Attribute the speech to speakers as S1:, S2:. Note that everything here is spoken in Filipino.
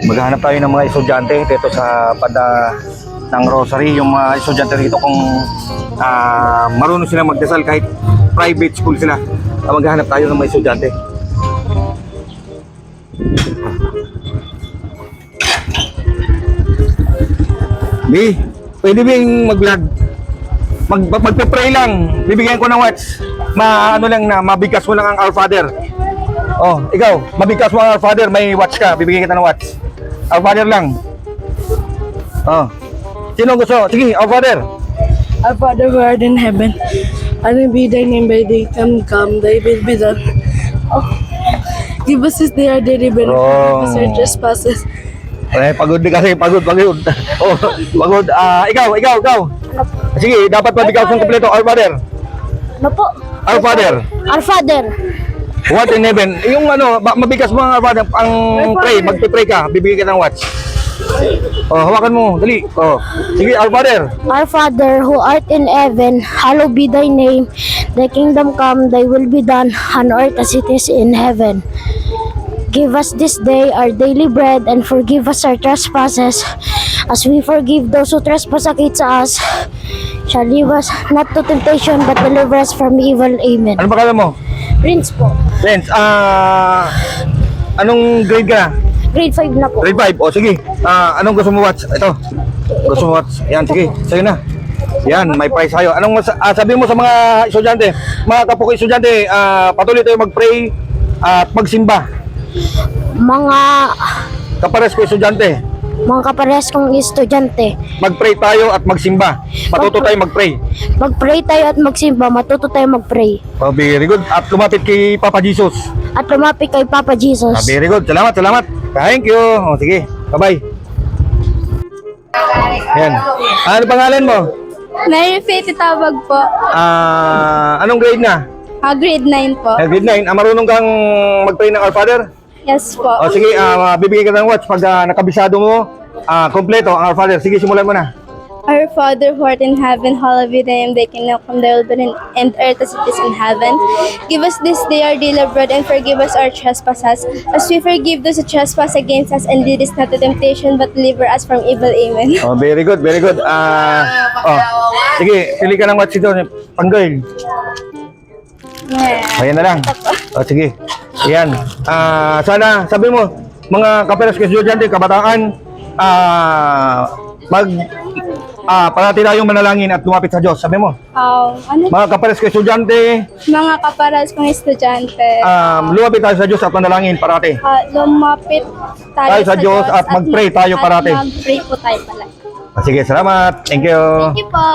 S1: Maghanap tayo ng mga estudyante dito sa banda ng Rosary. Yung mga estudyante rito kung marunong sila magdasal kahit private school sila. Maghanap tayo ng mga estudyante. Bi, pwede bing mag-vlog? Magpe-pray lang. Bibigyan ko ng watch. Ano lang na, mabigkas mo lang ang Our Father. Oh, ikaw, mabigkas mo ang Our Father, may watch ka. Bibigyan kita ng watch. Our Father lang. Oh. Sino gusto? Sige, Our Father.
S2: Our Father who art in heaven, hallowed be thy name, thy kingdom come, thy will be done. Oh. Give us this day our daily bread, and forgive us our trespasses.
S1: Pagod din kasi, pagod. Oh, pagod. Ikaw. Sige, dapat mabigkas ng kompleto. Our Father.
S2: Ano po?
S1: Our Father.
S2: Our Father.
S1: What in heaven? Yung mabigkas mo ang Our Father, ang pray, magpe-pray ka, bibigyan ka ng watch. Oh, hawakan mo, dali. Oh. Sige, Our Father.
S2: Our Father who art in heaven, hallowed be thy name. Thy kingdom come, thy will be done on earth as it is in heaven. Give us this day our daily bread, and forgive us our trespasses, as we forgive those who trespass against us. Shall leave us not to temptation, but deliver us from evil. Amen.
S1: Ano pangalan mo?
S2: Prince po.
S1: Friends, anong grade ka na?
S2: Grade 5 na po.
S1: Grade 5. O sige, anong gusto mo watch? Ito. Gusto mo watch? Yan, sige. Sa'yo na. Yan, may prize sa'yo. Anong sabi mo sa mga estudyante? Mga kapwa estudyante, patuloy tayo mag-pray at magsimba.
S2: Mga
S1: Kapares ko estudyante,
S2: kapares kong estudyante,
S1: mag-pray tayo at magsimba. Matuto tayo mag-pray.
S2: mag-pray tayo at magsimba, matuto tayo mag-pray.
S1: Oh, very good. At lumapit kay Papa Jesus.
S2: At lumapit kay Papa Jesus.
S1: Very good. Salamat. Thank you. O, sige. Bye-bye. Yan. Ano pangalan mo?
S3: Mary Faith Itabag po.
S1: Anong grade na?
S3: Grade 9 po.
S1: Grade 9. Marunong kang mag-pray ng Our Father?
S3: Yes po.
S1: O, sige, bibigyan ka ng watch pag nakabisado mo. Kompleto ang Our Father. Sige, simulan mo na.
S3: Our Father who art in heaven, hallowed be thy name, thy kingdom come, thy will be done in earth as it is in heaven. Give us this day our daily bread, and forgive us our trespasses, as we forgive those who trespass against us, and lead us not to temptation, but deliver us from evil. Amen.
S1: Oh, very good. Sige, pili ka ng watch ito. Pang-girl. Ayan na lang. O, sige. Ayan. Sana, sabi mo, mga kaperas estudyante, kabataan, parati tayong manalangin at lumapit sa Diyos. Sabi mo, mga kaperas estudyante,
S3: Mga kaparas kong estudyante,
S1: lumapit tayo sa Diyos at manalangin parati.
S3: lumapit
S1: Tayo sa Diyos at mag-pray tayo parati.
S3: Mag-pray po tayo pala.
S1: Sige, salamat. Thank you.
S3: Thank you po.